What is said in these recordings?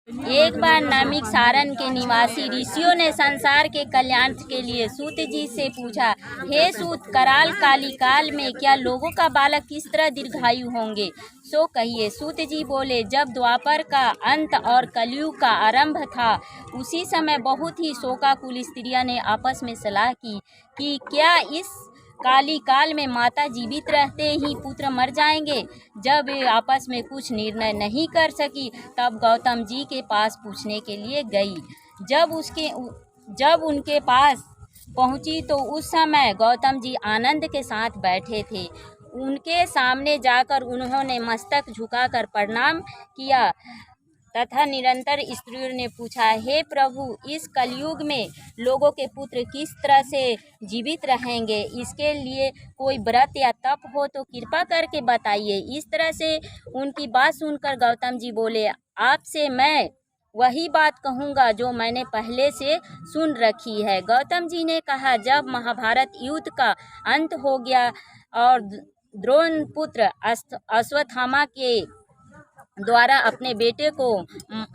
एक बार नैमिष सारण के निवासी ऋषियों ने संसार के कल्याण के लिए सूत जी से पूछा, हे सूत, कराल काली काल में क्या लोगों का बालक किस तरह दीर्घायु होंगे, सो कहिए। सूत जी बोले, जब द्वापर का अंत और कलयुग का आरंभ था, उसी समय बहुत ही शोकाकुल स्त्रियां ने आपस में सलाह की कि क्या इस काली काल में माता जीवित रहते ही पुत्र मर जाएंगे। जब वे आपस में कुछ निर्णय नहीं कर सकी, तब गौतम जी के पास पूछने के लिए गई। जब उनके पास पहुंची तो उस समय गौतम जी आनंद के साथ बैठे थे। उनके सामने जाकर उन्होंने मस्तक झुकाकर प्रणाम किया तथा निरंतर स्त्रियों ने पूछा, हे प्रभु, इस कलयुग में लोगों के पुत्र किस तरह से जीवित रहेंगे, इसके लिए कोई व्रत या तप हो तो कृपा करके बताइए। इस तरह से उनकी बात सुनकर गौतम जी बोले, आपसे मैं वही बात कहूँगा जो मैंने पहले से सुन रखी है। गौतम जी ने कहा, जब महाभारत युद्ध का अंत हो गया और द्रोण पुत्र अश्वत्थामा के द्वारा अपने बेटे को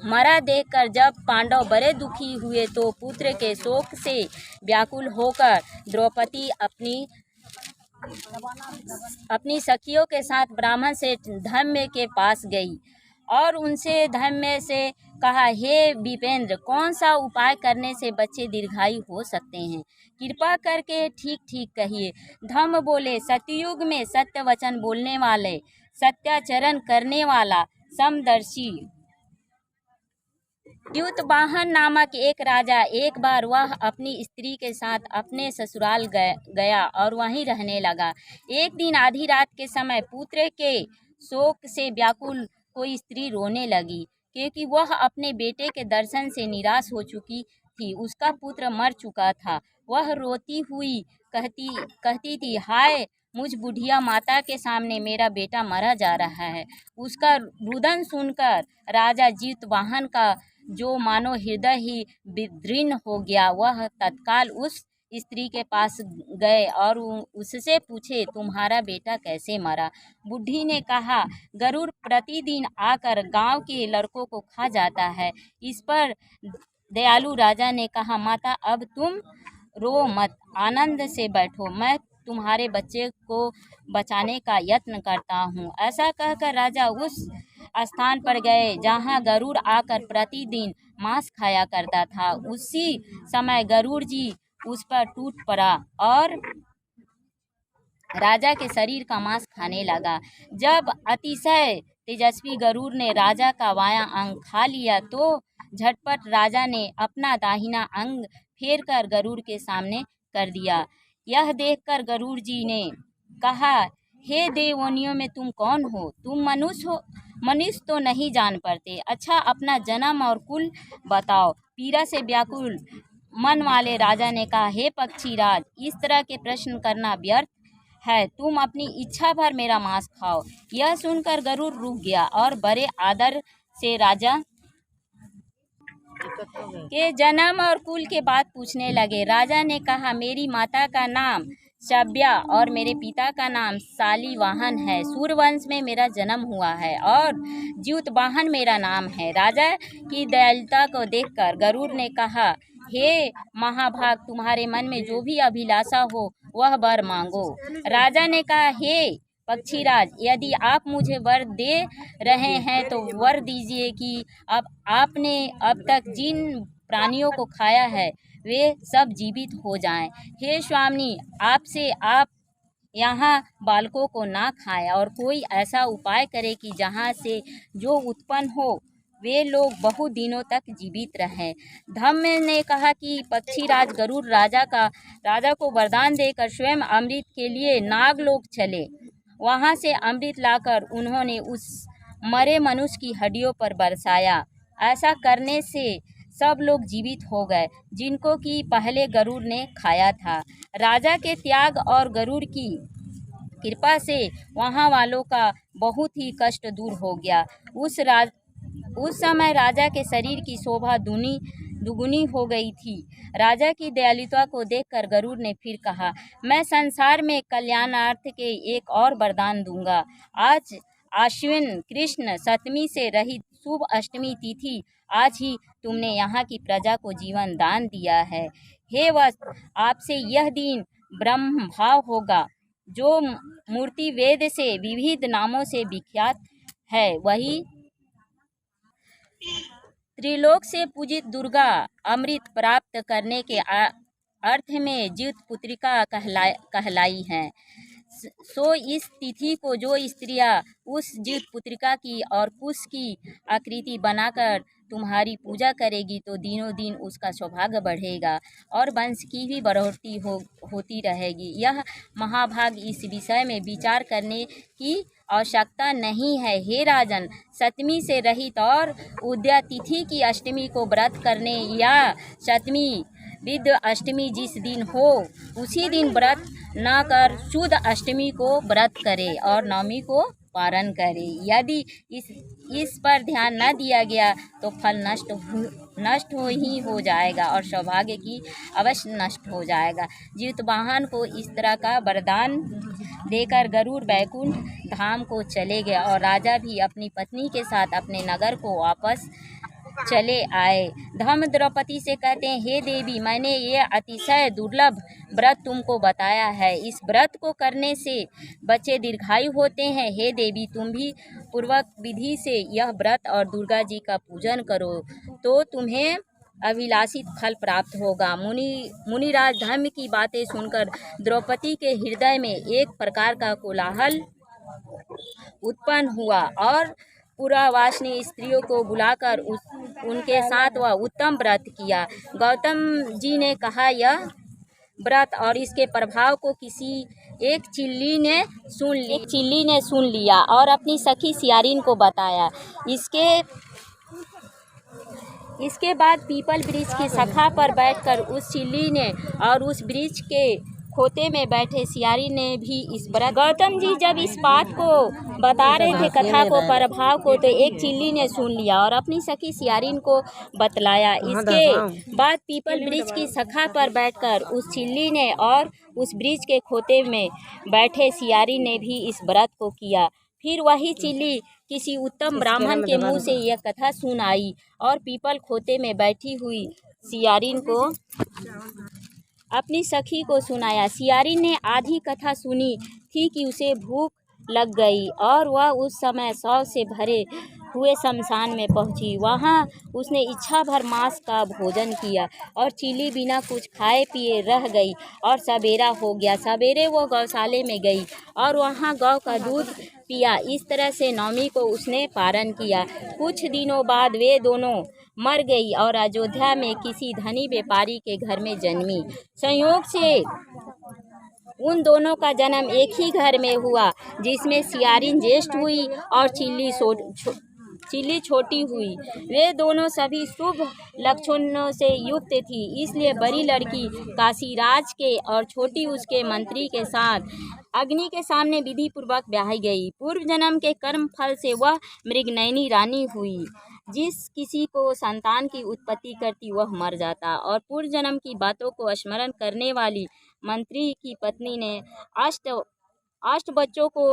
मरा देखकर जब पांडव बड़े दुखी हुए, तो पुत्र के शोक से व्याकुल होकर द्रौपदी अपनी सखियों के साथ ब्राह्मण से धम्य के पास गई और उनसे धम्य से कहा, हे विपेंद्र, कौन सा उपाय करने से बच्चे दीर्घायु हो सकते हैं, कृपा करके ठीक ठीक कहिए। धम्म बोले, सतयुग में सत्य वचन बोलने वाले, सत्याचरण करने वाला, समदर्शी च्युतवाहन नामक एक राजा, एक बार वह अपनी स्त्री के साथ अपने ससुराल गया और वहीं रहने लगा। एक दिन आधी रात के समय पुत्र के शोक से व्याकुल कोई स्त्री रोने लगी, क्योंकि वह अपने बेटे के दर्शन से निराश हो चुकी थी। उसका पुत्र मर चुका था। वह रोती हुई कहती थी, हाय, मुझ बुढ़िया माता के सामने मेरा बेटा मरा जा रहा है। उसका रुदन सुनकर राजा च्युतवाहन का जो मानो हृदय ही विदीर्ण हो गया, वह तत्काल उस स्त्री के पास गए और उससे पूछे, तुम्हारा बेटा कैसे मरा। बुढ़ी ने कहा, गरुड़ प्रतिदिन आकर गांव के लड़कों को खा जाता है। इस पर दयालु राजा ने कहा, माता, अब तुम रो मत, आनंद से बैठो, मैं तुम्हारे बच्चे को बचाने का यत्न करता हूँ। ऐसा कहकर राजा उस स्थान पर गए जहाँ गरुड़ आकर प्रतिदिन मांस खाया करता था। उसी समय गरुड़ जी उस पर टूट पड़ा और राजा के शरीर का मांस खाने लगा। जब अतिशय तेजस्वी गरुड़ ने राजा का बायां अंग खा लिया, तो झटपट राजा ने अपना दाहिना अंग फेर कर गरुड़ के सामने कर दिया। यह देखकर गरुड़ जी ने कहा, हे देवयोनियों में तुम कौन हो? तुम मनुष्य हो? मनुष्य तो नहीं जान पड़ते। अच्छा, अपना जन्म और कुल बताओ। पीड़ा से व्याकुल मन वाले राजा ने कहा, हे पक्षीराज, इस तरह के प्रश्न करना व्यर्थ है, तुम अपनी इच्छा भर मेरा मांस खाओ। यह सुनकर गरुड़ रुक गया और बड़े आदर से राजा के जन्म और कुल के बात पूछने लगे। राजा ने कहा, मेरी माता का नाम शब्या और मेरे पिता का नाम शालिवाहन है। सूर्यवंश में मेरा जन्म हुआ है और च्युतवाहन मेरा नाम है। राजा की दयालुता को देखकर गरुड़ ने कहा, हे महाभाग, तुम्हारे मन में जो भी अभिलाषा हो वह वर मांगो। राजा ने कहा, हे पक्षीराज, यदि आप मुझे वर दे रहे हैं तो वर दीजिए कि अब आपने अब तक जिन प्राणियों को खाया है वे सब जीवित हो जाएं। हे स्वामी, आपसे आप यहाँ बालकों को ना खाएं और कोई ऐसा उपाय करे कि जहाँ से जो उत्पन्न हो वे लोग बहुत दिनों तक जीवित रहें। धम्म ने कहा कि पक्षीराज गरुड़ राजा को वरदान देकर स्वयं अमृत के लिए नागलोक चले। वहाँ से अमृत लाकर उन्होंने उस मरे मनुष्य की हड्डियों पर बरसाया। ऐसा करने से सब लोग जीवित हो गए जिनको कि पहले गरुड़ ने खाया था। राजा के त्याग और गरुड़ की कृपा से वहाँ वालों का बहुत ही कष्ट दूर हो गया। उस समय राजा के शरीर की शोभा दुगुनी हो गई थी। राजा की दयालुता को देखकर गरुड़ ने फिर कहा, मैं संसार में कल्याणार्थ के एक और वरदान दूंगा। आज आश्विन कृष्ण सप्तमी से रहित शुभ अष्टमी तिथि आज ही तुमने यहाँ की प्रजा को जीवन दान दिया है। हे वत्स, आपसे यह दिन ब्रह्म भाव होगा। जो मूर्ति वेद से विविध नामों से विख्यात है, वही त्रिलोक से पूजित दुर्गा अमृत प्राप्त करने के अर्थ में जीवित पुत्रिका कहलाई हैं। सो इस तिथि को जो स्त्रियां उस जीवित पुत्रिका की और कुश की आकृति बनाकर तुम्हारी पूजा करेगी तो दिनों दिन उसका सौभाग्य बढ़ेगा और वंश की भी बढ़ोतरी होती रहेगी। यह महाभाग इस विषय में विचार करने की आवश्यकता नहीं है। हे राजन, सप्तमी से रहित और उदया तिथि की अष्टमी को व्रत करने या सप्तमी विद्य अष्टमी जिस दिन हो उसी दिन व्रत न कर शुद्ध अष्टमी को व्रत करे और नवमी को पारण करे। यदि इस पर ध्यान न दिया गया तो फल नष्ट हो जाएगा और सौभाग्य की अवश्य नष्ट हो जाएगा। जितवाहन को इस तरह का वरदान देकर गरुड़ बैकुंठ धाम को चले गए और राजा भी अपनी पत्नी के साथ अपने नगर को वापस चले आए। धर्म द्रौपदी से कहते हैं, हे देवी, मैंने ये अतिशय दुर्लभ व्रत तुमको बताया है। इस व्रत को करने से बच्चे दीर्घायु होते हैं। हे देवी, तुम भी पूर्वक विधि से यह व्रत और दुर्गा जी का पूजन करो तो तुम्हें अभिलाषित फल प्राप्त होगा। मुनिराज धर्म की बातें सुनकर द्रौपदी के हृदय में एक प्रकार का कोलाहल उत्पन्न हुआ और पुरावास ने स्त्रियों को बुलाकर उनके साथ वह उत्तम व्रत किया। गौतम जी ने कहा, यह व्रत और इसके प्रभाव को किसी एक चिल्ली ने सुन लिया और अपनी सखी सियारिन को बताया। इसके बाद पीपल वृक्ष की शाखा पर बैठकर उस चिल्ली ने और उस वृक्ष के खोते में बैठे सियारी ने भी इस व्रत। गौतम जी जब इस बात को बता रहे थे, कथा को, प्रभाव को, तो एक चिल्ली ने सुन लिया और अपनी सखी सियारिन को बतलाया। इसके बाद पीपल वृक्ष की शाखा पर बैठकर उस चिल्ली ने और उस वृक्ष के खोते में बैठे सियारी ने भी इस व्रत को किया। फिर वही चिल्ली किसी उत्तम ब्राह्मण के मुंह से यह कथा सुन आई और पीपल खोते में बैठी हुई सियारिन को अपनी सखी को सुनाया। सियारिन ने आधी कथा सुनी थी कि उसे भूख लग गई और वह उस समय शव से भरे हुए शमशान में पहुंची। वहां उसने इच्छा भर मांस का भोजन किया और चिल्ली बिना कुछ खाए पिए रह गई और सवेरा हो गया। सवेरे वो गौशाले में गई और वहां गौ का दूध पिया। इस तरह से नवमी को उसने पारण किया। कुछ दिनों बाद वे दोनों मर गई और अयोध्या में किसी धनी व्यापारी के घर में जन्मी। संयोग से उन दोनों का जन्म एक ही घर में हुआ, जिसमें सियारिन ज्येष्ठ हुई और चिल्ली छोटी हुई। वे दोनों सभी शुभ लक्षणों से युक्त थी, इसलिए बड़ी लड़की काशीराज के और छोटी उसके मंत्री के साथ अग्नि के सामने विधि पूर्वक ब्याही गई। पूर्व जन्म के कर्म फल से वह मृगनयनी रानी हुई। जिस किसी को संतान की उत्पत्ति करती वह मर जाता और पूर्व जन्म की बातों को स्मरण करने वाली मंत्री की पत्नी ने अष्ट बच्चों को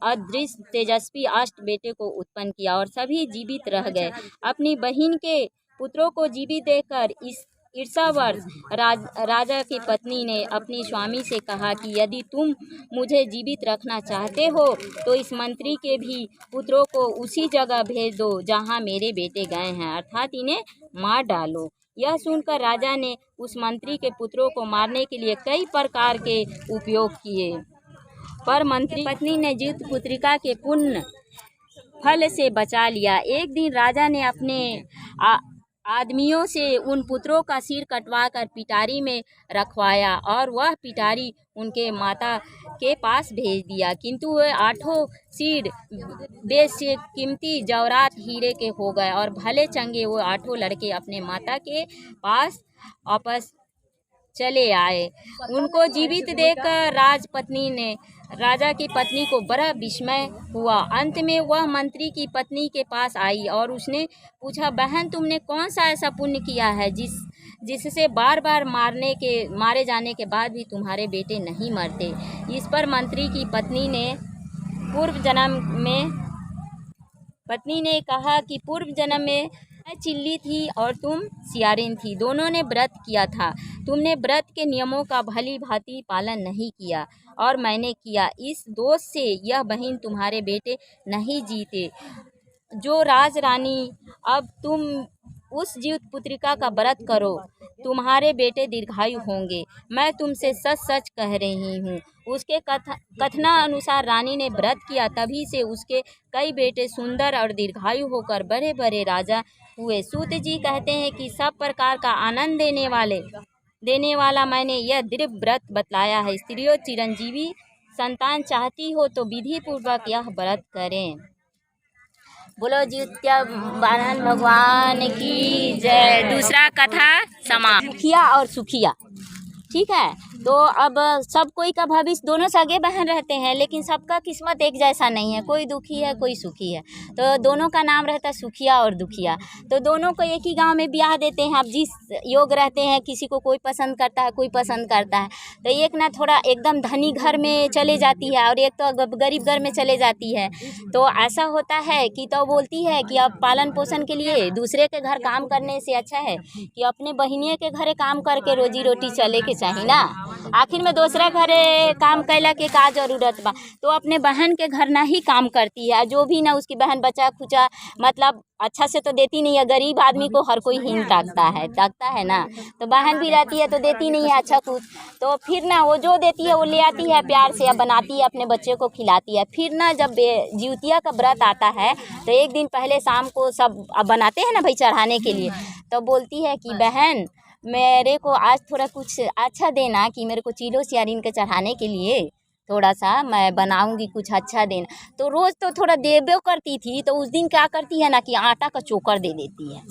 अदृश्य तेजस्वी अष्ट बेटे को उत्पन्न किया और सभी जीवित रह गए। अपनी बहन के पुत्रों को जीवित देखकर इस ईर्ष्यावर्ष राजा की पत्नी ने अपनी स्वामी से कहा कि यदि तुम मुझे जीवित रखना चाहते हो तो इस मंत्री के भी पुत्रों को उसी जगह भेज दो जहाँ मेरे बेटे गए हैं, अर्थात इन्हें मार डालो। यह सुनकर राजा ने उस मंत्री के पुत्रों को मारने के लिए कई प्रकार के उपयोग किए, पर मंत्री पत्नी ने जीवित पुत्रिका के पुण्य फल से बचा लिया। एक दिन राजा ने अपने आदमियों से उन पुत्रों का सिर कटवाकर पिटारी में रखवाया और वह पिटारी उनके माता के पास भेज दिया, किंतु वह आठों सिर बेशकीमती कीमती जवाहरात हीरे के हो गए और भले चंगे वो आठों लड़के अपने माता के पास वापस चले आए। उनको जीवित देखकर राजा की पत्नी को बड़ा विस्मय हुआ। अंत में वह मंत्री की पत्नी के पास आई और उसने पूछा, बहन, तुमने कौन सा ऐसा पुण्य किया है जिससे बार बार मारे जाने के बाद भी तुम्हारे बेटे नहीं मरते। इस पर मंत्री की पत्नी ने पूर्व जन्म में पत्नी ने कहा कि पूर्व जन्म में मैं चिल्ली थी और तुम सियारिन थी, दोनों ने व्रत किया था। तुमने व्रत के नियमों का भली भांति पालन नहीं किया और मैंने किया। इस दोष से यह बहन तुम्हारे बेटे नहीं जीते। जो राज रानी, अब तुम उस जीवित पुत्रिका का व्रत करो, तुम्हारे बेटे दीर्घायु होंगे। मैं तुमसे सच सच कह रही हूँ। उसके कथना अनुसार रानी ने व्रत किया, तभी से उसके कई बेटे सुंदर और दीर्घायु होकर बड़े बड़े राजा हुए। सूत जी कहते हैं कि सब प्रकार का आनंद देने वाला मैंने यह दृढ़ व्रत बतलाया है। स्त्रियों चिरंजीवी संतान चाहती हो तो विधि पूर्वक यह व्रत करें। बोलो जित्या वाहन भगवान की जय। दूसरा कथा समाप्त। सुखिया और सुखिया, ठीक है। तो अब सब कोई का भविष्य, दोनों सगे बहन रहते हैं लेकिन सबका किस्मत एक जैसा नहीं है, कोई दुखी है कोई सुखी है। तो दोनों का नाम रहता है सुखिया और दुखिया। तो दोनों को एक ही गांव में ब्याह देते हैं। अब जिस योग रहते हैं, किसी को कोई पसंद करता है कोई पसंद करता है। तो एक ना थोड़ा एकदम धनी घर में चले जाती है और एक तो गरीब घर में चले जाती है। तो ऐसा होता है कि तो बोलती है कि अब पालन पोषण के लिए दूसरे के घर काम करने से अच्छा है कि अपने बहिनिया के घरे काम करके रोजी रोटी चले के चाहिए ना। आखिर में दूसरा घरे काम कैला के का जरूरत बा। तो अपने बहन के घर ना ही काम करती है। जो भी ना उसकी बहन बचा खुचा मतलब अच्छा से तो देती नहीं है। गरीब आदमी को हर कोई हीन ताकता है ना। तो बहन भी रहती है तो देती नहीं है अच्छा कुछ। तो फिर ना वो जो देती है वो ले आती है प्यार से, अब बनाती है अपने बच्चे को खिलाती है। फिर ना जब जिउतिया का व्रत आता है तो एक दिन पहले शाम को सब अब बनाते हैं ना भाई चढ़ाने के लिए। तो बोलती है कि बहन मेरे को आज थोड़ा कुछ अच्छा देना, कि मेरे को चीलो सियारिन के चढ़ाने के लिए थोड़ा सा मैं बनाऊंगी, कुछ अच्छा देना। तो रोज़ तो थोड़ा देबो करती थी, तो उस दिन क्या करती है ना कि आटा का चोकर दे देती है।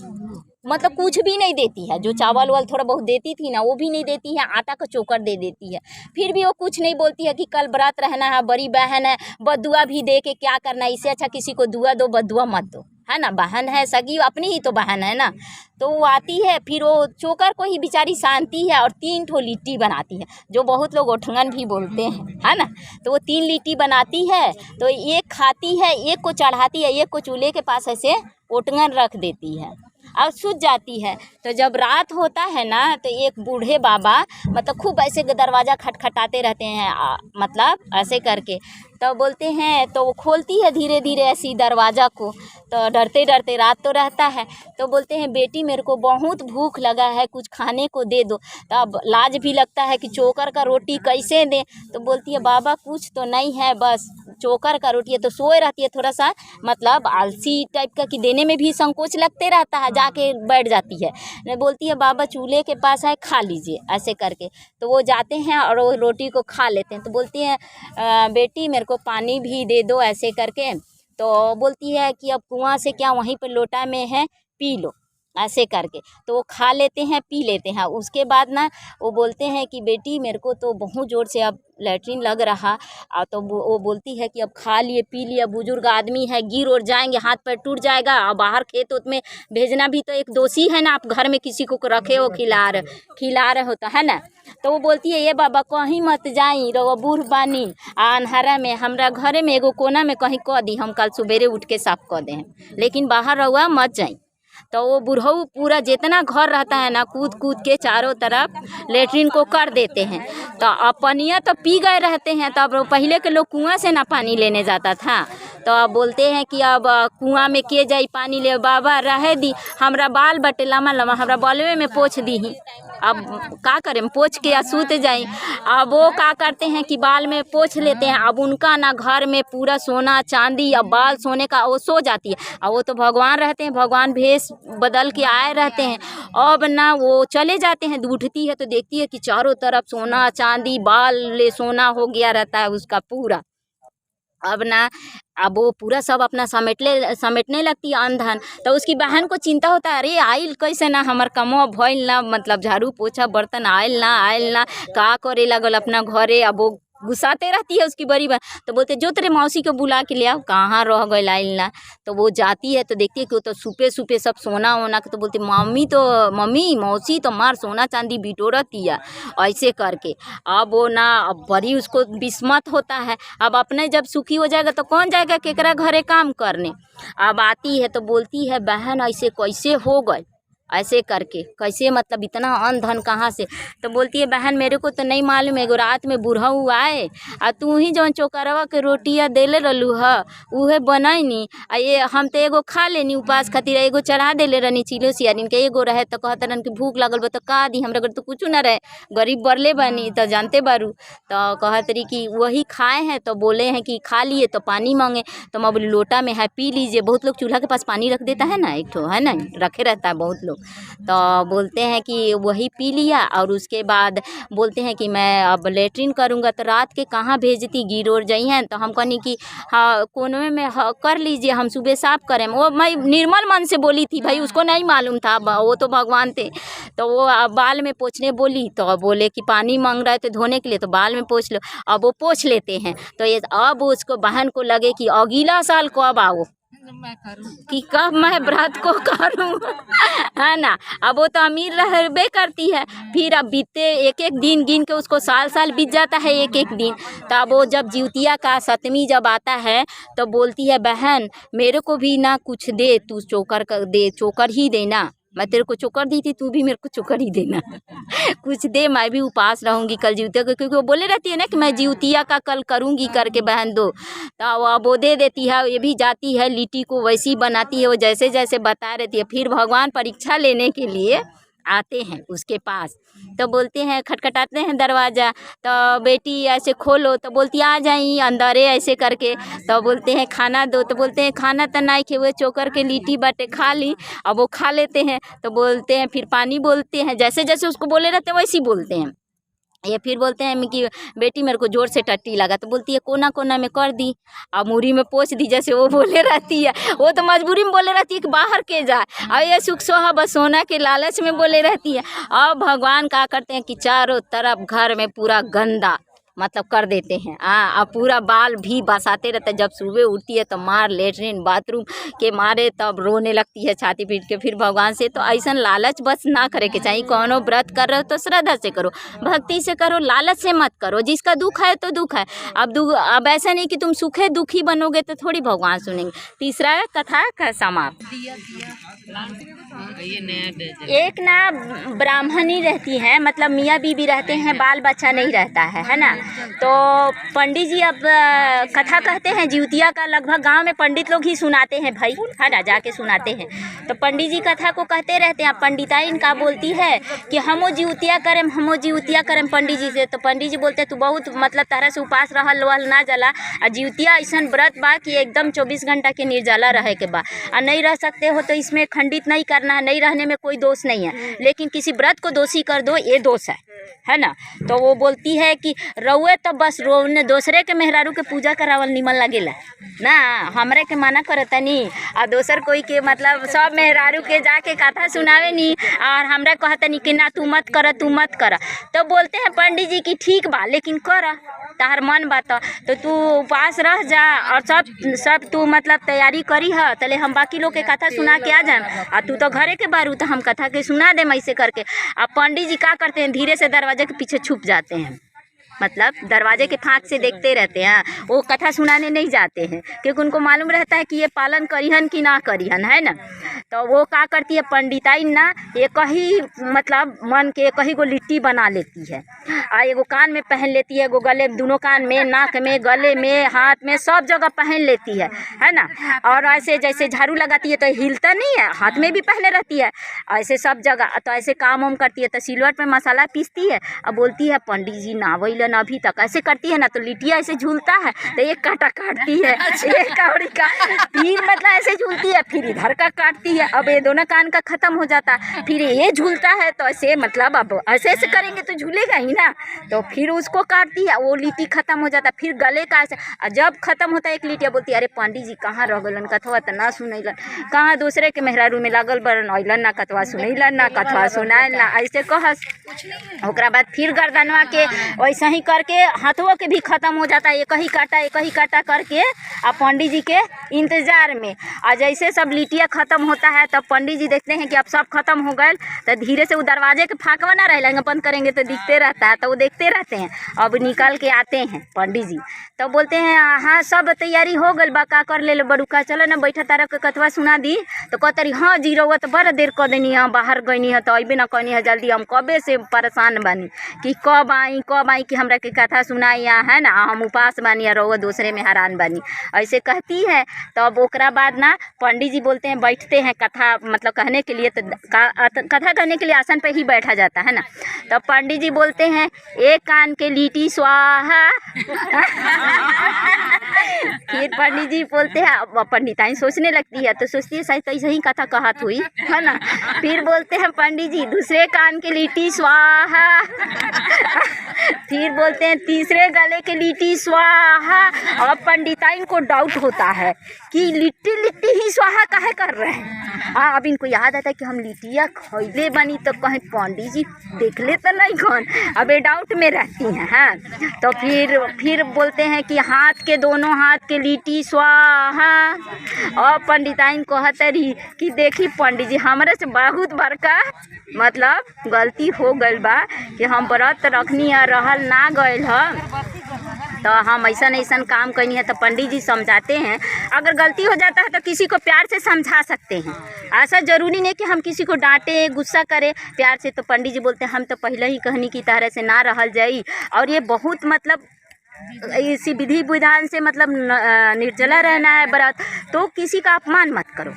मतलब कुछ भी नहीं देती है। जो चावल वाल थोड़ा बहुत देती थी ना वो भी नहीं देती है, आटा का चोकर दे देती है। फिर भी वो कुछ नहीं बोलती है कि कल व्रत रहना है, बड़ी बहन है, बदुआ भी दे के क्या करना है। इससे अच्छा किसी को दुआ दो बदुआ मत दो, है ना। बहन है सगी, अपनी ही तो बहन है ना। तो वो आती है फिर वो चोकर को ही बेचारी शांति है और 3 ठो लिट्टी बनाती है, जो बहुत लोग ओठंगन भी बोलते हैं, है ना। तो वो 3 लिट्टी बनाती है, तो एक खाती है, एक को चढ़ाती है, एक को चूल्हे के पास ऐसे ओठंगन रख देती है और सूझ जाती है। तो जब रात होता है ना तो एक बूढ़े बाबा मतलब खूब ऐसे दरवाज़ा खटखटाते रहते हैं, मतलब ऐसे करके। तो बोलते हैं, तो वो खोलती है धीरे धीरे ऐसी दरवाज़ा को। तो डरते डरते, रात तो रहता है, तो बोलते हैं बेटी मेरे को बहुत भूख लगा है, कुछ खाने को दे दो। तो अब लाज भी लगता है कि चोकर का रोटी कैसे दें। तो बोलती है बाबा कुछ तो नहीं है, बस चोकर का रोटी है। तो सोए रहती है थोड़ा सा मतलब आलसी टाइप का, कि देने में भी संकोच लगते रहता है, जाके बैठ जाती है। बोलती है बाबा चूल्हे के पास है, खा लीजिए, ऐसे करके। तो वो जाते हैं और वो रोटी को खा लेते हैं। तो बोलती हैं बेटी मेरे को पानी भी दे दो, ऐसे करके। तो बोलती है कि अब कुआं से क्या, वहीं पर लोटा में है, पी लो, ऐसे करके। तो वो खा लेते हैं, पी लेते हैं। उसके बाद ना वो बोलते हैं कि बेटी मेरे को तो बहुत ज़ोर से अब लैट्रिन लग रहा। तो वो बोलती है कि अब खा लिए पी लिए, बुजुर्ग आदमी है, गिर और जाएंगे, हाथ पैर टूट जाएगा, और बाहर खेत उत में भेजना भी तो एक दोषी है ना। आप घर में किसी को रखे हो, खिला रहे होता है ना। तो वो बोलती है ये बाबा कहीं मत जाई, रहो बूढ़ बानी अन्हारा में, हमरा घरे में एगो कोना में कहीं कह दी, हम कल सवेरे उठ के साफ कर दें, लेकिन बाहर रहुआ मत जाई। तो वो बुढ़ऊ पूरा जितना घर रहता है ना कूद कूद के चारों तरफ लेट्रिन को कर देते हैं। तो अपनिया तो पी गए रहते हैं। तब पहले के लोग कुआं से ना पानी लेने जाता था। तो अब बोलते हैं कि अब कुआं में के जाई पानी ले, बाबा रहे दी, हमरा बाल बटे लम्बा लम्बा, हमरा बालवे में पोछ दी ही। अब का करें, पोछ के या सूत जाई। अब वो का करते हैं कि बाल में पोछ लेते हैं। अब उनका ना घर में पूरा सोना चांदी या बाल सोने का, वो सो जाती है। और वो तो भगवान रहते हैं, भगवान भेष बदल के आए रहते हैं। अब ना वो चले जाते हैं, उठती है तो देखती है कि चारों तरफ सोना चांदी, बाल ले सोना हो गया रहता है उसका पूरा। अब वो पूरा सब अपना समेटने लगती है अंधन। तो उसकी बहन को चिंता होता है, अरे आइल कैसे ना, हमार कमो भइल ना, मतलब झाड़ू पोछा बर्तन आइल ना का करे लगल अपना घरे। अब वो गुस्साते रहती है उसकी बड़ी बहन। तो बोलते जो तेरे मौसी को बुला के ले आओ, कहाँ रह गई लाइल ना। तो वो जाती है तो देखती है कि वो तो सुपे सुपे सब सोना वोना। तो बोलती मम्मी मौसी तो मार सोना चांदी बिटोरती है ऐसे करके। अब वो ना अब बड़ी उसको बिस्मत होता है। अब अपने जब सुखी हो जाएगा तो कौन जाएगा केकरा घरे काम करने। अब आती है तो बोलती है बहन ऐसे कैसे हो गए, ऐसे करके कैसे मतलब इतना अन्न धन कहाँ से। तो बोलती है बहन मेरे को तो नहीं मालूम, एगो रात में बुढ़ऊ आए आ तू ही जौन चोकरवा के रोटियाँ देले रहलू है उहे बनैनी आ ये हम तो एगो खा लेनी उपास खातिर, एगो चढ़ा देले रहनी चिलो सियारिन के, एगो रहे तो कहते रहन कि भूख लगल बा तो का दी, हमरा घर तो कुछ ना रहे, गरीब बरले बनी तो जानते बारू। तो कहत रही कि वही खाए हैं तो बोले हैं कि खा लिए तो पानी मांगे। तो मैं बोली लोटा में है पी लीजिए। बहुत लोग चूल्हा के पास पानी रख देता है ना, एक ठो है ना रखे रहता है बहुत लोग। तो बोलते हैं कि वही पी लिया और उसके बाद बोलते हैं कि मैं अब लेटरिन करूँगा। तो रात के कहाँ भेजती गिरोर जाई हैं। तो हम कहनी कि हाँ कोनवे में कर लीजिए, हम सुबह साफ करें। वो मैं निर्मल मन से बोली थी भाई, उसको नहीं मालूम था, वो तो भगवान थे। तो वो बाल में पोंछने बोली तो बोले कि पानी मांग रहा है तो धोने के लिए, तो बाल में पोंछ लो। अब वो पोंछ लेते हैं। तो ये अब उसको बहन को लगे कि अगला साल कब आओ कि कब मैं व्रत को करूं है ना। अब वो तो अमीर रहबे करती है। फिर अब बीते एक एक दिन गिन के उसको साल साल बीत जाता है एक एक दिन। तब वो जब जिउतिया का सतमी जब आता है तो बोलती है बहन मेरे को भी ना कुछ दे, तू चोकर कर दे, चोकर ही देना, मैं तेरे को चोकर दी थी तू भी मेरे को चोकर ही देना कुछ दे, मैं भी उपास रहूँगी कल जिउतिया को, क्योंकि वो बोले रहती है ना कि मैं जिउतिया का कल करूँगी करके बहन दो। तो वो दे देती है। ये भी जाती है लिट्टी को वैसी बनाती है वो जैसे जैसे बता रहती है। फिर भगवान परीक्षा लेने के लिए आते हैं उसके पास। तो बोलते हैं खटखटाते हैं दरवाज़ा, तो बेटी ऐसे खोलो तो बोलती आ जाई अंदरे ऐसे करके। तो बोलते हैं खाना दो, तो बोलते हैं खाना तो नहीं खे, वो चोकर के लिट्टी बाटे खा ली। अब वो खा लेते हैं तो बोलते हैं फिर पानी बोलते हैं, जैसे जैसे उसको बोले रहते हैं वैसे ही बोलते हैं। ये फिर बोलते हैं कि बेटी मेरे को जोर से टट्टी लगा। तो बोलती है कोना कोना में कर दी, अब मुरी में पोंछ दी, जैसे वो बोले रहती है। वो तो मजबूरी में बोले रहती है कि बाहर के जाए, और ये सुख सोहा बस सोना के लालच में बोले रहती है। अब भगवान क्या करते हैं कि चारों तरफ घर में पूरा गंदा मतलब कर देते हैं। अब पूरा बाल भी बसाते रहते हैं। जब सुबह उठती है तो मार लेटरिन बाथरूम के मारे तब रोने लगती है छाती पीट के फिर भगवान से। तो ऐसा लालच बस ना करे के चाहिए। कौनो व्रत कर रहे हो तो श्रद्धा से करो, भक्ति से करो, लालच से मत करो। जिसका दुख है तो दुख है। अब ऐसा नहीं कि तुम सुखे दुखी बनोगे तो थोड़ी भगवान सुनेंगे। तीसरा कथा का समाप्त। एक ना ब्राह्मणी रहती है, मतलब मियाँ बीबी रहते हैं, बाल बच्चा नहीं रहता है ना। तो पंडित जी अब कथा कहते हैं जिउतिया का, लगभग गांव में पंडित लोग ही सुनाते हैं भाई, है ना, जाके सुनाते हैं। तो पंडित जी कथा को कहते रहते हैं। पंडिताई इनका बोलती है कि हमो जिउतिया करम पंडित जी से। तो पंडित जी बोलते तू बहुत मतलब तरह से उपास रहल वहल ना जला, और जिउतिया ऐसा व्रत बा कि एकदम 24 घंटा के निर्जला रहे के बा, और नहीं रह सकते हो तो इसमें खंडित नहीं करना है, नहीं रहने में कोई दोष नहीं है। लेकिन किसी व्रत को दोषी कर दो ये दोष है ना। तो वो बोलती है कि रउए तो बस रोने दूसरे के मेहरारू के पूजा करावल निमन लगेला ना, हमरे के मना करता नी, और दोसर कोई के मतलब सब मेहरारू के जाके कथा सुनावे नी, और हमरा कहता नी कि ना तू मत कर। तो बोलते हैं पंडित जी की ठीक बा लेकिन कर तार मन बात, तो तू उपास रह जा और सब तू मतलब तैयारी करी है, तले हम बाकी लोग के कथा सुना के आ जाए, और तू तो घरे के बारू तो हम कथा के सुना दे ऐसे करके। अब पंडित जी क्या करते हैं धीरे से दरवाजे के पीछे छुप जाते हैं, मतलब दरवाजे के फाँक से देखते रहते हैं। वो कथा सुनाने नहीं जाते हैं क्योंकि उनको मालूम रहता है कि ये पालन करिहन कि ना करिहन, है ना। तो वो क्या करती है पंडिताई ना, एक ही मतलब मन के एक ही गो लिट्टी बना लेती है, और एगो कान में पहन लेती है, एगो गले, दोनों कान में, नाक में, गले में, हाथ में, सब जगह पहन लेती है ना। और ऐसे जैसे झाड़ू लगाती है तो हिलता नहीं है, हाथ में भी पहले रहती है, ऐसे सब जगह। तो ऐसे काम वाम करती है। तो सिलवट में मसाला पीसती है और बोलती है पंडित जी नावैलन अभी तक, ऐसे करती है ना। तो लिटिया ऐसे झूलता है तो एक कांटा काटती है, एक कौड़ी का, फिर मतलब ऐसे झूलती है, फिर इधर का काटती है। अब ये दोनों कान का खत्म हो जाता है, फिर ये झूलता है तो ऐसे मतलब अब ऐसे ऐसे करेंगे तो झूलेगा ही ना। तो फिर उसको काटती है, वो लिट्टी खत्म हो जाता है, फिर गले का ऐसे। जब खत्म होता है एक लिटिया बोलती है अरे पंडित जी कहाँ रह गलन, कथवा तो ना सुनैलन, कहाँ दूसरे के मेहरारू में लागल बरन अइलन ना, कथवा सुनैलन ना, कथवा सुनाइल ना, ऐसे कहस। ओकरा बाद फिर गर्दनवा के वैसे ही नहीं करके हाथों के भी ख़त्म हो जाता है, एक ही काटा करके अब पंडित जी के इंतज़ार में। और जैसे सब लिटिया ख़त्म होता है तब पंडित जी देखते हैं कि अब सब ख़त्म हो गए, तो धीरे से वो दरवाजे के फाँकवा ना रह लेंगे, बंद करेंगे तो दिखते रहता है, तो वो देखते रहते हैं। अब निकल के आते हैं पंडित जी, तो बोलते हैं हाँ सब तैयारी हो गई बा, का कर ले लो बड़ुका, चलो ना बैठा तारा के कथवा सुना दी। तो कहतरी हाँ जी रउआ तो बड़ा देर कर देनी है, बाहर गईनी है तो अबे ना कहनी है जल्दी, हम कबे से परेशान बानी कि कब आई कि हमरा के कथा सुनाई है ना, हम उपास बानी और रउआ दूसरे में हैरान बानी, ऐसे कहती है। तो अब ओकरा बाद ना पंडित जी बोलते हैं बैठते हैं कथा मतलब कहने के लिए, तो कथा कहने के लिए आसन पे ही बैठा जाता है ना। तो पंडित जी बोलते हैं एक कान के लीटी स्वाहा फिर पंडित जी बोलते हैं, पंडिताई सोचने लगती है तो सोचती है शायद कैसे ही कथा कहत हुई है ना। फिर बोलते हैं पंडित जी दूसरे कान के लीटी स्वाहा फिर बोलते हैं तीसरे गले के लीटी स्वाहा। और पंडिताइन को डाउट होता है कि लिट्टी लिट्टी ही स्वाहा काहे कर रहे हैं। हाँ अब इनको याद आता है कि हम लिट्टिया खैले बनी, तो कहीं पंडित जी देख ले तो नहीं कौन, अब ये डाउट में रहती हैं। हाँ तो फिर बोलते हैं कि हाथ के दोनों हाथ के लिट्टी स्वाहा। और पंडिताइन कहतरी कि देखी पंडित जी हमारे से बहुत बड़का मतलब गलती हो गई बा कि हम व्रत रखनी है रहल ना गए है, तो हम ऐसा काम करनी है। तो पंडित जी समझाते हैं, अगर गलती हो जाता है तो किसी को प्यार से समझा सकते हैं, ऐसा ज़रूरी नहीं कि हम किसी को डांटे गुस्सा करें, प्यार से। तो पंडित जी बोलते हैं हम तो पहले ही कहनी की तरह से ना रहल जाई, और ये बहुत मतलब इसी विधि विधान से मतलब निर्जला रहना है व्रत, तो किसी का अपमान मत करो,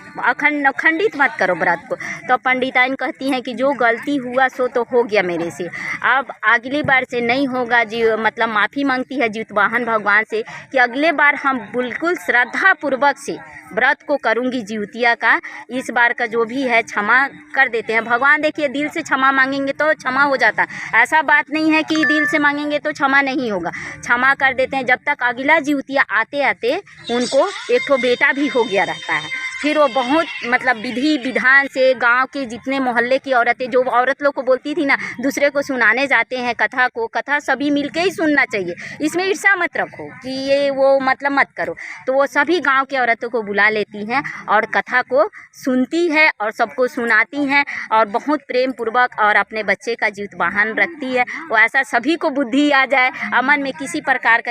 खंडित मत करो व्रत को। तो पंडिताइन कहती हैं कि जो गलती हुआ सो तो हो गया मेरे से, अब अगली बार से नहीं होगा जी, मतलब माफ़ी मांगती है जीतवाहन भगवान से कि अगले बार हम बिल्कुल श्रद्धा पूर्वक से व्रत को करूँगी जीवतिया का, इस बार का जो भी है क्षमा कर देते हैं भगवान। देखिए दिल से क्षमा मांगेंगे तो क्षमा हो जाता, ऐसा बात नहीं है कि दिल से मांगेंगे तो क्षमा नहीं होगा, क्षमा कर देते हैं। जब तक अगला जीवतिया आते आते उनको एक ठो बेटा भी हो गया रहता है, फिर वो बहुत मतलब विधि विधान से गांव के जितने मोहल्ले की औरतें, जो औरत लोग को बोलती थी ना दूसरे को सुनाने जाते हैं कथा को, कथा सभी मिलके ही सुनना चाहिए, इसमें ईर्ष्या मत रखो कि ये वो मतलब मत करो। तो वो सभी गांव की औरतों को बुला लेती हैं और कथा को सुनती है और सबको सुनाती हैं, और बहुत प्रेम पूर्वक और अपने बच्चे का जीतवाहन रखती है। वो ऐसा सभी को बुद्धि आ जाए, अमन में किसी प्रकार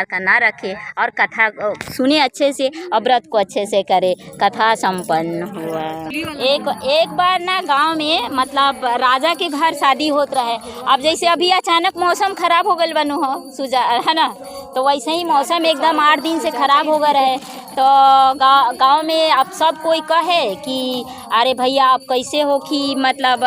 का ना रखे, और कथा सुने अच्छे से और व्रत को अच्छे से करे। कथा संपन्न हुआ। एक बार ना गांव में मतलब राजा के घर शादी होत रहे। अब जैसे अभी अचानक मौसम खराब हो गल बनो हो सुजा है ना, तो वैसे ही मौसम एकदम 8 दिन से खराब हो गए रहे। तो गांव में अब सब कोई कहे कि अरे भैया आप कैसे हो कि मतलब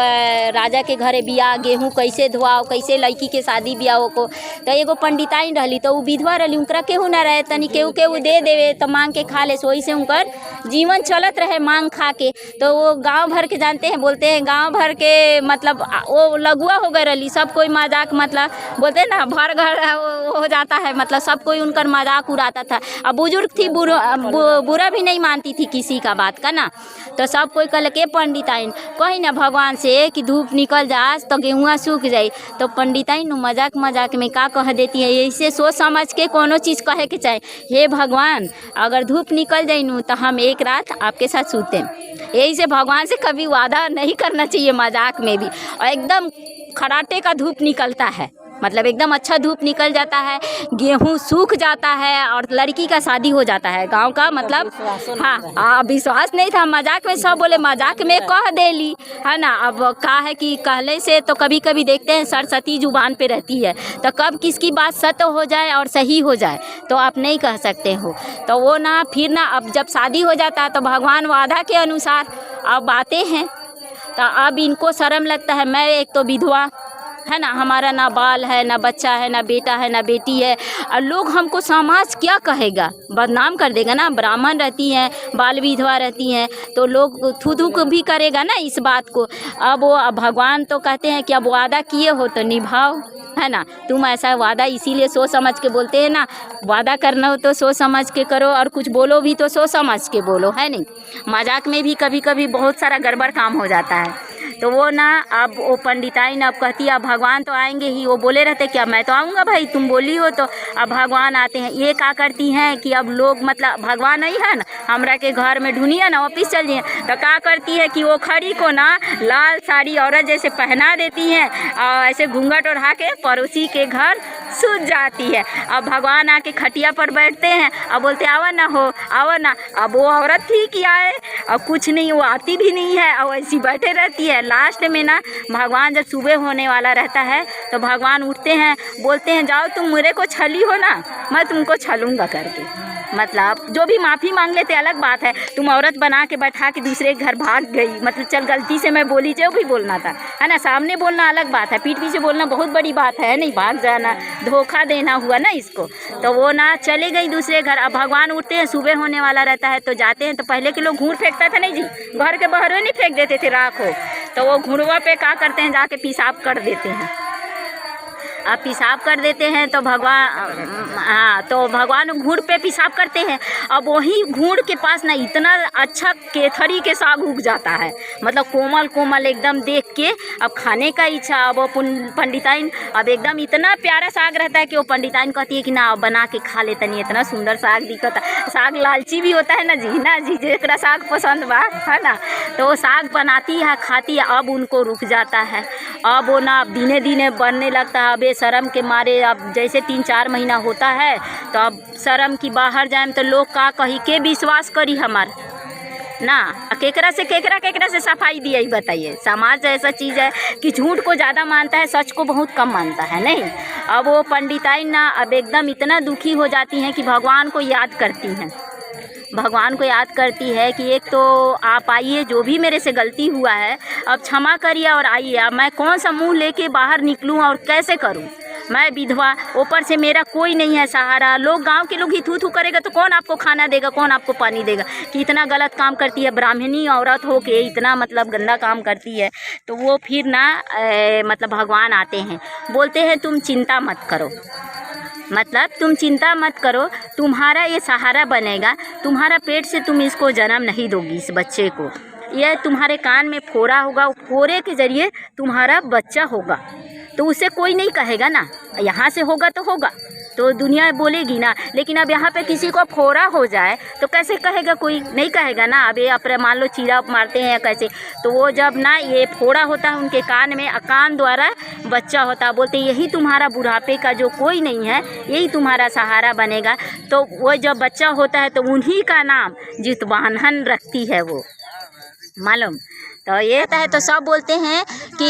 राजा के घरे बियाह गेहूँ कैसे धोआओ, कैसे लड़की के शादी बियाह को। तो एगो पंडिताइन रहली, तो वो विधवा रहली, उनका केहू ना रहे, तनी केहू दे देवे तो मांग के खा ले, सोई से उनकर जीवन चलत रहे मांग खा के। तो वो गांव भर के जानते हैं, बोलते हैं गांव भर के मतलब वो लगुआ हो गए रही, सब कोई मजाक मतलब बोलते हैं ना भर घर हो जाता है, मतलब सब कोई उनका मजाक उड़ाता था। अब बुजुर्ग थी, बुरा भी नहीं मानती थी किसी का बात का ना। तो सब कोई कल के पंडिताइन कही ना भगवान से कि धूप निकल जास तो गेहुआ सूख जाई। तो पंडिताइन मजाक में का कह देती है, ऐसे सोच समझ के कोनो चीज़ कहे के चाहे, हे भगवान अगर धूप निकल जाई नू तो हम एक रात आपके साथ सूते। यही से भगवान से कभी वादा नहीं करना चाहिए मजाक में भी। और एकदम खराटे का धूप निकलता है, मतलब एकदम अच्छा धूप निकल जाता है, गेहूँ सूख जाता है और लड़की का शादी हो जाता है गांव का। मतलब हाँ विश्वास नहीं था, मजाक में सब बोले, मजाक में कह देली है ना। अब कहा है कि कहले से तो कभी कभी देखते हैं सरस्वती जुबान पे रहती है, तो कब किसकी बात सत्य हो जाए और सही हो जाए तो आप नहीं कह सकते हो। तो वो ना फिर ना अब जब शादी हो जाता है तो भगवान वादा के अनुसार अब आते हैं। तो अब इनको शर्म लगता है, मैं एक तो विधवा है ना, हमारा ना बाल है ना बच्चा है ना बेटा है ना बेटी है, और लोग हमको समाज क्या कहेगा, बदनाम कर देगा ना। ब्राह्मण रहती हैं, बाल विधवा रहती हैं, तो लोग थू भी करेगा ना इस बात को। अब वो भगवान तो कहते हैं कि अब वादा किए हो तो निभाओ, है ना। तुम ऐसा वादा इसीलिए सोच समझ के बोलते हैं ना, वादा करना हो तो सोच समझ के करो, और कुछ बोलो भी तो सोच समझ के बोलो, है नहीं। मजाक में भी कभी कभी बहुत सारा गड़बड़ काम हो जाता है। तो वो ना अब वो पंडिताइन अब कहती है अब भगवान तो आएंगे ही। वो बोले रहते कि अब मैं तो आऊँगा भाई, तुम बोली हो तो। अब भगवान आते हैं। ये क्या करती हैं कि अब लोग मतलब भगवान नहीं है ना हमरा के घर में ढूंढिए ना ऑफिस चल जाइए, तो क्या करती है कि वो खड़ी को ना लाल साड़ी औरत जैसे पहना देती हैं और ऐसे घूंघट ओढ़ा के पड़ोसी के घर सूझ जाती है। अब भगवान आके खटिया पर बैठते हैं, अब बोलते आवा ना हो आवा ना। अब वो औरत थी कि आए, अब कुछ नहीं, वो आती भी नहीं है और ऐसी बैठे रहती है। लास्ट में ना भगवान जब सुबह होने वाला रहता है तो भगवान उठते हैं, बोलते हैं जाओ तुम मेरे को छली हो ना, मैं तुमको छलूँगा करके। मतलब जो भी माफ़ी मांग लेते अलग बात है, तुम औरत बना के बैठा के दूसरे के घर भाग गई, मतलब चल गलती से मैं बोली जो भी बोलना था, है ना। सामने बोलना अलग बात है, पीठ पीछे बोलना बहुत बड़ी बात है नहीं, भाग जाना धोखा देना हुआ ना इसको। तो वो ना चले गई दूसरे घर। अब भगवान उठते हैं, सुबह होने वाला रहता है तो जाते हैं। तो पहले के लोग घूर फेंकता था नहीं जी, घर के बाहर नहीं फेंक देते थे राख हो, तो वो घुड़वा पे क्या करते हैं जाके पेशाब कर देते हैं। अब पेशाब कर देते हैं तो भगवान घूड़ पे पेशाब करते हैं। अब वही घूड़ के पास ना इतना अच्छा केथरी के साग उग जाता है, मतलब कोमल कोमल एकदम देख के अब खाने का इच्छा। अब वो पंडिताइन अब एकदम इतना प्यारा साग रहता है कि वो पंडिताइन कहती है कि ना बना के खा लेते नहीं, इतना सुंदर साग दिखता। साग लालची भी होता है ना जी जेकरा साग पसंद बा, है ना। तो वो साग बनाती है खाती है। अब उनको रुक जाता है। अब वो ना दिने दिने बनने लगता है। अब शर्म के मारे अब जैसे 3-4 महीना होता है तो अब शर्म की बाहर जाए तो लोग का कही के विश्वास करी हमार ना, केकरा से सफाई दिया ही बताइए। समाज ऐसा चीज़ है कि झूठ को ज़्यादा मानता है, सच को बहुत कम मानता है नहीं। अब वो पंडिताइन ना अब एकदम इतना दुखी हो जाती हैं कि भगवान को याद करती हैं। भगवान को याद करती है कि एक तो आप आइए, जो भी मेरे से गलती हुआ है अब क्षमा करिए और आइए। अब मैं कौन सा मुंह लेके बाहर निकलूं और कैसे करूं, मैं विधवा, ऊपर से मेरा कोई नहीं है सहारा। लोग गांव के लोग ही थू थू करेगा तो कौन आपको खाना देगा, कौन आपको पानी देगा। कि इतना गलत काम करती है, ब्राह्मणी औरत हो के इतना मतलब गंदा काम करती है। तो वो फिर ना मतलब भगवान आते हैं, बोलते हैं तुम चिंता मत करो, मतलब तुम चिंता मत करो, तुम्हारा ये सहारा बनेगा। तुम्हारा पेट से तुम इसको जन्म नहीं दोगी, इस बच्चे को। यह तुम्हारे कान में फोड़ा होगा, फोड़े के ज़रिए तुम्हारा बच्चा होगा। तो उसे कोई नहीं कहेगा ना, यहाँ से होगा तो होगा, तो दुनिया बोलेगी ना। लेकिन अब यहाँ पे किसी को फोड़ा हो जाए तो कैसे कहेगा, कोई नहीं कहेगा ना। अब ये अपने मान लो चीरा मारते हैं या कैसे, तो वो जब ना ये फोड़ा होता है उनके कान में, कान द्वारा बच्चा होता है। बोलते यही तुम्हारा बुढ़ापे का जो कोई नहीं है, यही तुम्हारा सहारा बनेगा। तो वो जब बच्चा होता है तो उन्हीं का नाम जितवाहन रखती है वो, मालूम। तो ये है तो सब बोलते हैं कि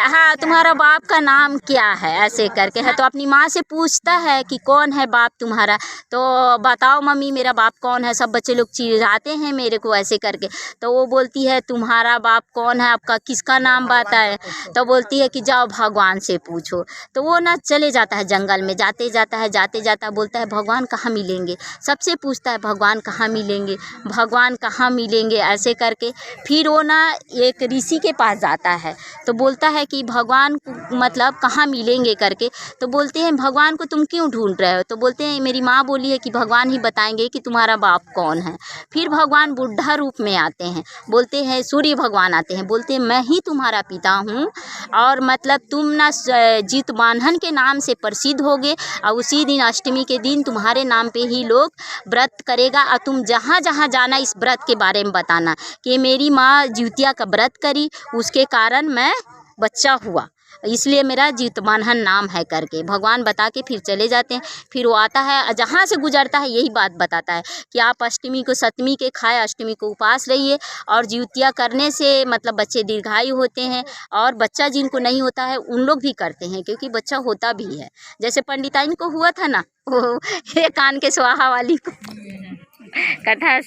हाँ तुम्हारा बाप का नाम क्या है, ऐसे करके है। तो अपनी माँ से पूछता है कि कौन है बाप तुम्हारा, तो बताओ मम्मी मेरा बाप कौन है। सब बच्चे लोग चिढ़ाते हैं मेरे को ऐसे करके। तो वो बोलती है तुम्हारा बाप कौन है, आपका किसका नाम बताए। तो बोलती है कि जाओ भगवान से पूछो। तो वो ना चले जाता है जंगल में, जाते जाता बोलता है भगवान कहाँ मिलेंगे। सबसे पूछता है भगवान कहाँ मिलेंगे, भगवान कहाँ मिलेंगे, ऐसे करके। फिर वो ना एक ऋषि के पास जाता है तो बोलता है कि भगवान मतलब कहाँ मिलेंगे करके। तो बोलते हैं भगवान को तुम क्यों ढूंढ रहे हो। तो बोलते हैं मेरी माँ बोली है कि भगवान ही बताएंगे कि तुम्हारा बाप कौन है। फिर भगवान बुढ़ा रूप में आते हैं, बोलते हैं सूर्य भगवान आते हैं, बोलते हैं मैं ही तुम्हारा पिता हूँ और मतलब तुम ना जितवाहन के नाम से प्रसिद्ध होगे और उसी दिन अष्टमी के दिन तुम्हारे नाम पे ही लोग व्रत करेगा। और तुम जहाँ जहाँ जाना इस व्रत के बारे में बताना कि मेरी माँ जितिया का व्रत करी, उसके कारण मैं बच्चा हुआ, इसलिए मेरा जितवाहन नाम है करके भगवान बता के फिर चले जाते हैं। फिर वो आता है, जहाँ से गुजरता है यही बात बताता है कि आप अष्टमी को सप्तमी के खाए, अष्टमी को उपवास रहिए। और जितिया करने से मतलब बच्चे दीर्घायु होते हैं, और बच्चा जिनको नहीं होता है उन लोग भी करते हैं क्योंकि बच्चा होता भी है। जैसे पंडिताइन को हुआ था ना, वो ये कान के स्वाहा वाली को कथा